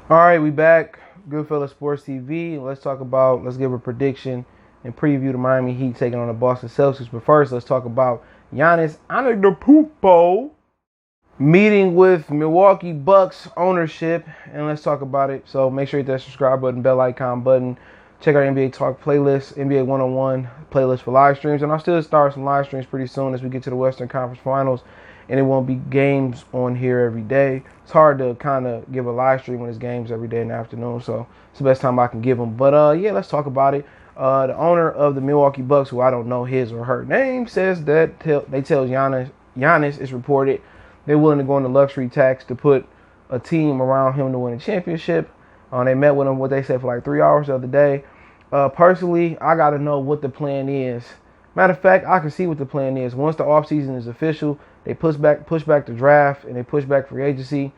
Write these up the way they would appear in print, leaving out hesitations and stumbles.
All right, we back. Goodfellas Sports TV. Let's give a prediction and preview the Miami Heat taking on the Boston Celtics. But first, let's talk about Giannis Antetokounmpo meeting with Milwaukee Bucks ownership, and let's talk about it. So make sure you hit that subscribe button, bell icon button. Check out NBA Talk playlist, NBA 101 playlist for live streams, and I'll still start some live streams pretty soon as we get to the Western Conference Finals, and it won't be games on here every day. It's hard to kind of give a live stream when it's games every day in the afternoon, so it's the best time I can give them. But yeah, let's talk about it. The owner of the Milwaukee Bucks, who I don't know his or her name, says that they tell Giannis is reported they're willing to go into luxury tax to put a team around him to win a championship. They met with him, what they said, for like 3 hours the other day. Personally, I got to know what the plan is. Matter of fact, I can see what the plan is. Once the offseason is official, they push back the draft, and they push back free agency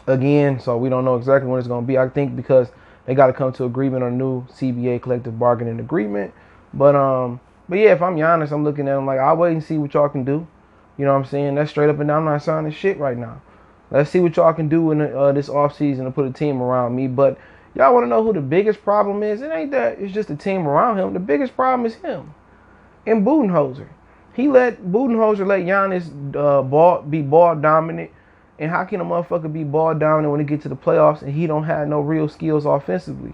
again. So we don't know exactly when it's going to be. I think because they got to come to agreement on a new CBA, collective bargaining agreement. But yeah, if I'm Giannis, I'm looking at him like, I'll wait and see what y'all can do. You know what I'm saying? That's straight up and down. I'm not signing shit right now. Let's see what y'all can do in this offseason to put a team around me. But y'all want to know who the biggest problem is? It ain't that. It's just a team around him. The biggest problem is him and Budenholzer. Budenholzer let Giannis be ball dominant. And how can a motherfucker be ball dominant when he get to the playoffs and he don't have no real skills offensively?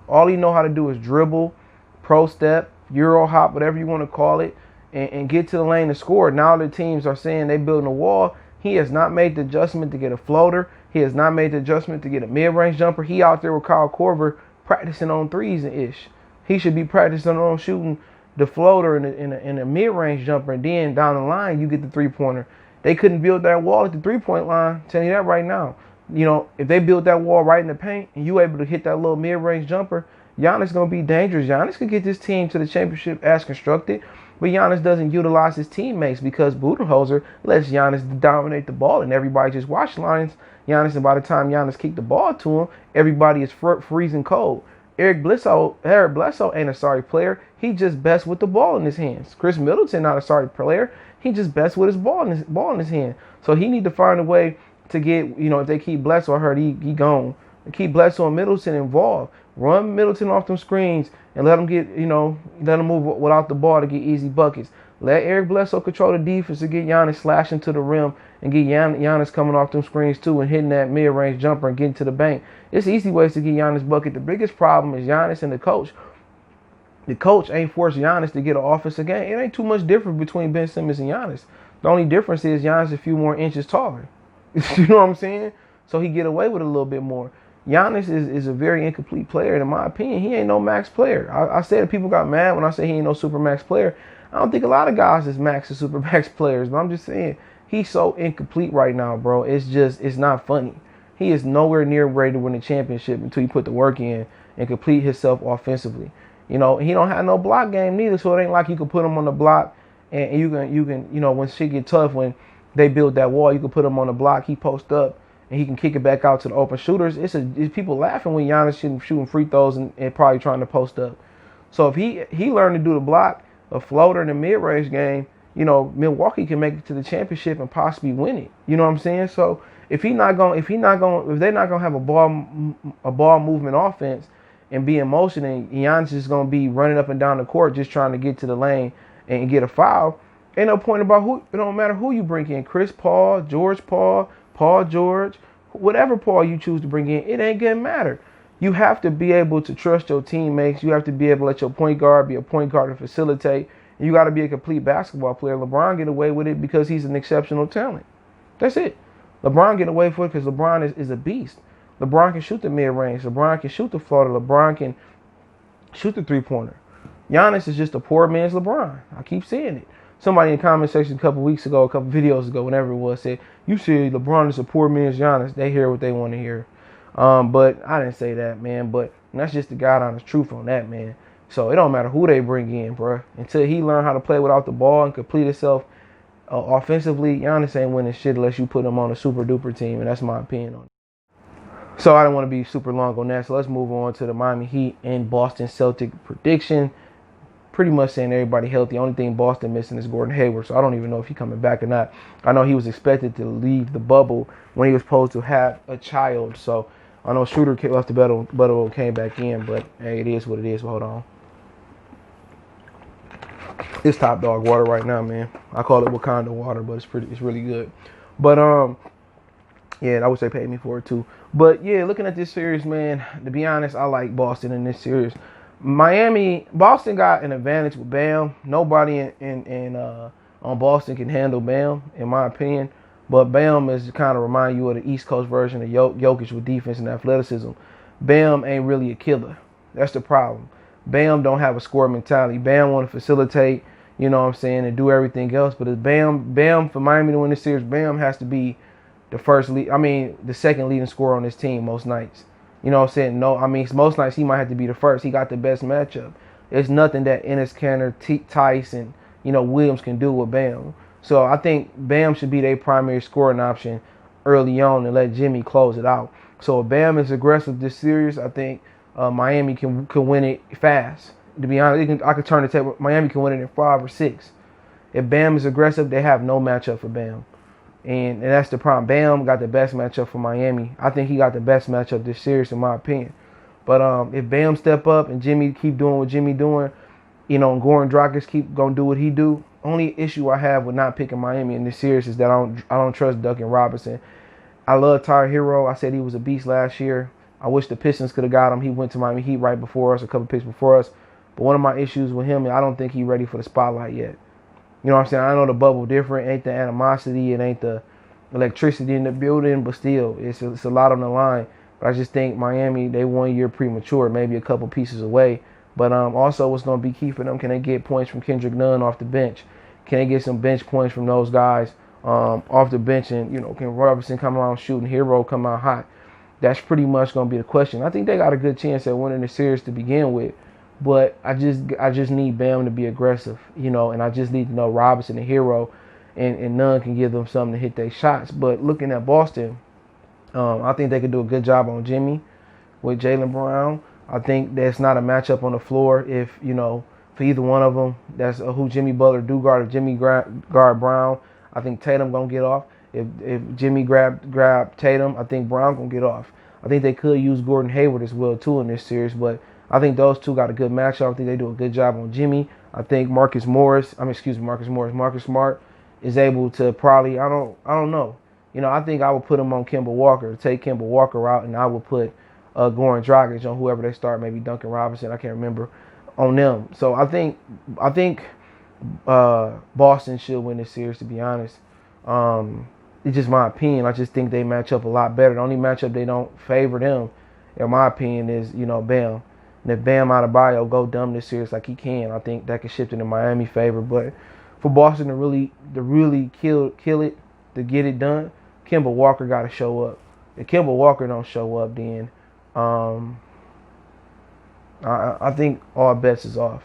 All he know how to do is dribble, pro step, euro hop, whatever you want to call it, and get to the lane to score. Now the teams are saying they building a wall. He has not made the adjustment to get a floater. He has not made the adjustment to get a mid-range jumper. He out there with Kyle Korver practicing on threes and ish. He should be practicing on shooting the floater in a mid-range jumper, and then down the line you get the three-pointer. They couldn't build that wall at the three-point line. I'm telling you that right now. You know, if they build that wall right in the paint and you able to hit that little mid-range jumper, Giannis gonna be dangerous. Giannis could get this team to the championship as constructed. But Giannis doesn't utilize his teammates because Budenholzer lets Giannis dominate the ball, and everybody just watch lines Giannis, and by the time Giannis kicked the ball to him, everybody is freezing cold. Eric Bledsoe ain't a sorry player. He just best with the ball in his hands. Chris Middleton not a sorry player. He just best with his ball in his hand. So he need to find a way to get, if they keep Bledsoe hurt, he gone. Keep Bledsoe and Middleton involved. Run Middleton off them screens and let him let him move without the ball to get easy buckets. Let Eric Bledsoe control the defense to get Giannis slashing to the rim and get Giannis coming off them screens too and hitting that mid-range jumper and getting to the bank. It's easy ways to get Giannis bucket. The biggest problem is Giannis and the coach. The coach ain't forced Giannis to get an offensive game. It ain't too much difference between Ben Simmons and Giannis. The only difference is Giannis a few more inches taller. You know what I'm saying? So he get away with it a little bit more. Giannis is a very incomplete player, and in my opinion. He ain't no max player. I said people got mad when I say he ain't no super max player. I don't think a lot of guys is max or super max players, but I'm just saying he's so incomplete right now, bro. It's not funny. He is nowhere near ready to win a championship until he put the work in and complete himself offensively. He don't have no block game neither, so it ain't like you can put him on the block and you can when shit get tough, when they build that wall, you can put him on the block, he post up, and he can kick it back out to the open shooters. It's people laughing when Giannis shooting free throws and probably trying to post up. So if he learned to do the block, a floater in the mid-range game, Milwaukee can make it to the championship and possibly win it. You know what I'm saying? So if they're not gonna have a ball movement offense and be in motion, and Giannis is gonna be running up and down the court just trying to get to the lane and get a foul, ain't no point about who. It don't matter who you bring in, Chris Paul, George Paul, Paul George, whatever Paul you choose to bring in, it ain't gonna matter. You have to be able to trust your teammates. You have to be able to let your point guard be a point guard to facilitate. And you got to be a complete basketball player. LeBron get away with it because he's an exceptional talent. That's it. LeBron get away with it because LeBron is a beast. LeBron can shoot the mid-range. LeBron can shoot the floater. LeBron can shoot the three-pointer. Giannis is just a poor man's LeBron. I keep saying it. Somebody in the comment section a couple videos ago, whenever it was, said, you said LeBron is a poor man's Giannis. They hear what they want to hear. But I didn't say that, man. But that's just the God honest truth on that, man. So it don't matter who they bring in, bro. Until he learn how to play without the ball and complete himself offensively, Giannis ain't winning shit unless you put him on a super duper team, and that's my opinion on it. So I don't want to be super long on that. So let's move on to the Miami Heat and Boston Celtics prediction. Pretty much saying everybody healthy. Only thing Boston missing is Gordon Hayward. So I don't even know if he's coming back or not. I know he was expected to leave the bubble when he was supposed to have a child. So I know Shooter left the battle came back in, but hey, it is what it is. Hold on. It's top dog water right now, man. I call it Wakanda water, but it's really good. But yeah, I wish they paid me for it too. But yeah, looking at this series, man, to be honest, I like Boston in this series. Boston got an advantage with Bam. Nobody on Boston can handle Bam, in my opinion. But Bam is kind of remind you of the East Coast version of Jokic with defense and athleticism. Bam ain't really a killer. That's the problem. Bam don't have a score mentality. Bam want to facilitate, you know what I'm saying, and do everything else. But if Bam for Miami to win this series, Bam has to be the second leading scorer on this team most nights. You know what I'm saying? No, most nights he might have to be the first. He got the best matchup. There's nothing that Enes Kanter, Tice, and Williams can do with Bam. So I think Bam should be their primary scoring option early on and let Jimmy close it out. So if Bam is aggressive this series, I think Miami can win it fast. To be honest, I could turn the table. Miami can win it in 5 or 6. If Bam is aggressive, they have no matchup for Bam. And that's the problem. Bam got the best matchup for Miami. I think he got the best matchup this series, in my opinion. But if Bam step up and Jimmy keep doing what Jimmy doing, and Goran Dragic keep gonna do what he do. Only issue I have with not picking Miami in this series is that I don't trust Duncan Robinson. I love Tyler Hero. I said he was a beast last year. I wish the Pistons could have got him. He went to Miami Heat right before us, a couple picks before us. But one of my issues with him is I don't think he's ready for the spotlight yet. You know what I'm saying? I know the bubble different. It ain't the animosity. It ain't the electricity in the building. But still, it's a lot on the line. But I just think Miami, they 1 year premature, maybe a couple pieces away. But also what's going to be key for them, can they get points from Kendrick Nunn off the bench? Can they get some bench points from those guys off the bench? And, can Robinson come out shooting, Hero come out hot? That's pretty much going to be the question. I think they got a good chance at winning the series to begin with. But I just need Bam to be aggressive, and I just need to know Robinson and Hero and Nunn can give them something to hit their shots. But looking at Boston, I think they could do a good job on Jimmy with Jaylen Brown. I think that's not a matchup on the floor if, for either one of them. That's who Jimmy Butler do guard. If Jimmy guard Brown, I think Tatum going to get off. If Jimmy grab Tatum, I think Brown going to get off. I think they could use Gordon Hayward as well, too, in this series. But I think those two got a good matchup. I think they do a good job on Jimmy. I think Marcus Smart is able to probably, I don't know. I think I would put him on Kemba Walker, take Kemba Walker out, and I would put Goran Dragic on whoever they start, maybe Duncan Robinson, I can't remember, on them. So I think Boston should win this series, to be honest. It's just my opinion. I just think they match up a lot better. The only matchup they don't favor them, in my opinion, is, Bam. And if Bam Adebayo go dumb this series like he can, I think that could shift it in Miami favor. But for Boston to really kill it, to get it done, Kemba Walker got to show up. If Kemba Walker don't show up, then I think all bets is off.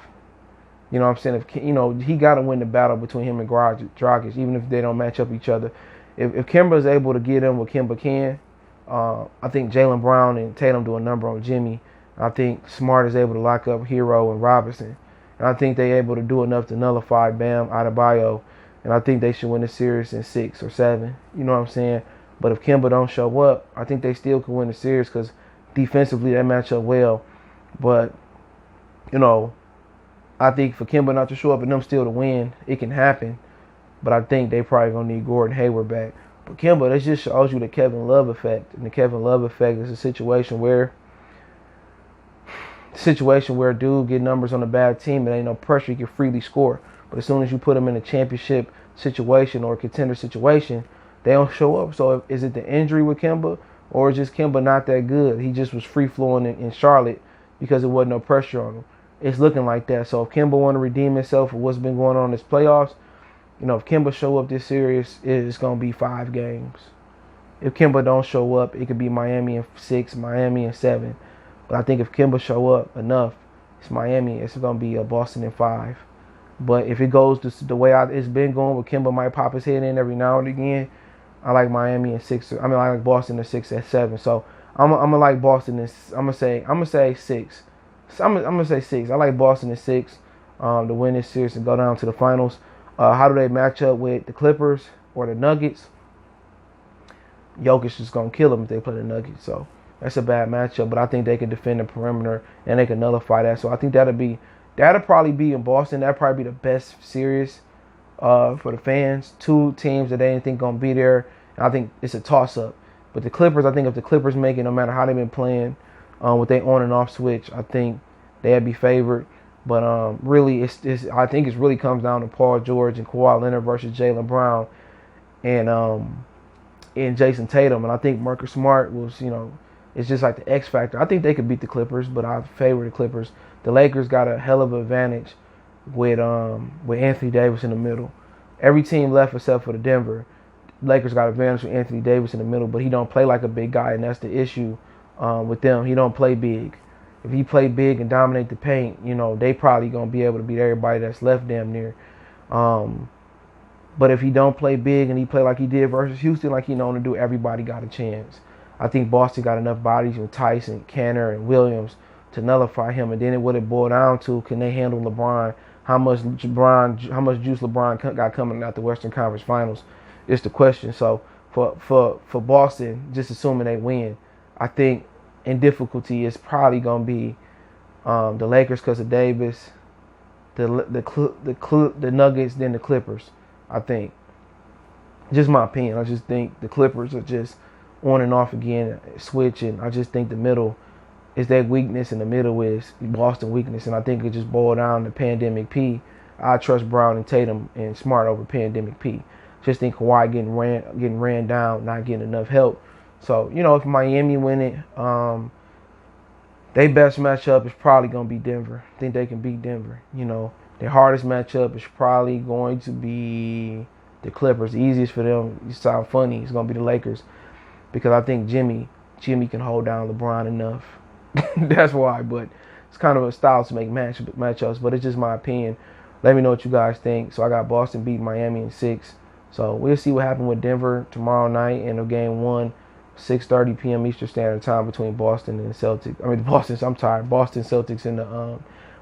You know what I'm saying? If he got to win the battle between him and Dragic, even if they don't match up each other. If Kemba is able to get him what Kemba can, I think Jaylen Brown and Tatum do a number on Jimmy. I think Smart is able to lock up Hero and Robinson. And I think they're able to do enough to nullify Bam Adebayo. And I think they should win the series in 6 or 7. You know what I'm saying? But if Kemba don't show up, I think they still can win the series because defensively they match up well. But, I think for Kemba not to show up and them still to win, it can happen. But I think they probably going to need Gordon Hayward back. But Kemba, that just shows you the Kevin Love effect. And the Kevin Love effect is a situation where a dude get numbers on a bad team, it ain't no pressure, he can freely score. But as soon as you put him in a championship situation or a contender situation, they don't show up. So is it the injury with Kemba, or is just Kemba not that good? He just was free-flowing in Charlotte because there wasn't no pressure on him. It's looking like that. So if Kemba want to redeem himself for what's been going on in this playoffs, if Kemba show up this series, it's going to be 5 games. If Kemba don't show up, it could be Miami in 6, Miami in 7. But I think if Kemba show up enough, it's Miami. It's going to be a Boston in 5. But if it goes the way it's been going, where Kemba might pop his head in every now and again, I like Miami in 6. I like Boston in 6 and 7. So I'm gonna like Boston in. I'm gonna say 6. So I'm gonna say 6. I like Boston in 6 to win this series and go down to the finals. How do they match up with the Clippers or the Nuggets? Jokic is gonna kill them if they play the Nuggets. So That's a bad matchup, but I think they can defend the perimeter and they can nullify that. So I think that'll probably be in Boston. That'll probably be the best series for the fans. Two teams that they didn't think gonna be there. And I think it's a toss up. But the Clippers, I think if the Clippers make it, no matter how they've been playing, with their on and off switch, I think they'd be favored. But really, I think it really comes down to Paul George and Kawhi Leonard versus Jaylen Brown and Jason Tatum. And I think Marcus Smart was, it's just like the X factor. I think they could beat the Clippers, but I favor the Clippers. The Lakers got a hell of an advantage with Anthony Davis in the middle. Every team left except for the Denver. Lakers got advantage with Anthony Davis in the middle, but he don't play like a big guy, and that's the issue with them. He don't play big. If he play big and dominate the paint, they probably gonna be able to beat everybody that's left damn near. But if he don't play big and he play like he did versus Houston, like he known to do, everybody got a chance. I think Boston got enough bodies with Tyson, Kanter, and Williams to nullify him. And then it would have boiled down to, can they handle LeBron? How much juice LeBron got coming out the Western Conference Finals is the question. So for Boston, just assuming they win, I think in difficulty it's probably gonna be the Lakers because of Davis, the Nuggets, then the Clippers. I think, just my opinion. I just think the Clippers are just on and off again, switching. I just think the middle is their weakness, and the middle is Boston weakness. And I think it just boiled down to Pandemic P. I trust Brown and Tatum and Smart over Pandemic P. Just think Kawhi getting ran down, not getting enough help. So, if Miami win it, their best matchup is probably going to be Denver. I think they can beat Denver. Their hardest matchup is probably going to be the Clippers. The easiest for them, you sound funny, it's going to be the Lakers. Because I think Jimmy can hold down LeBron enough. That's why. But it's kind of a style to make matchups. But it's just my opinion. Let me know what you guys think. So I got Boston beating Miami in 6. So we'll see what happens with Denver tomorrow night in game 1, 6:30 p.m. Eastern Standard Time between Boston and Celtics. Boston Celtics and the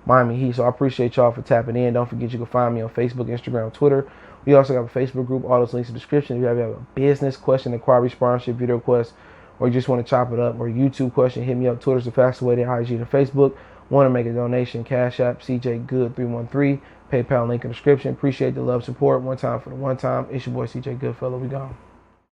Miami Heat. So I appreciate y'all for tapping in. Don't forget you can find me on Facebook, Instagram, Twitter. We also got a Facebook group. All those links in the description. If you have a business question, inquiry, sponsorship, video request, or you just want to chop it up, or a YouTube question, hit me up. Twitter's the fastest way to IG and Facebook. Want to make a donation? Cash App, CJ Good 313. PayPal link in the description. Appreciate the love, support. One time for the one time. It's your boy CJ Goodfellow. We gone.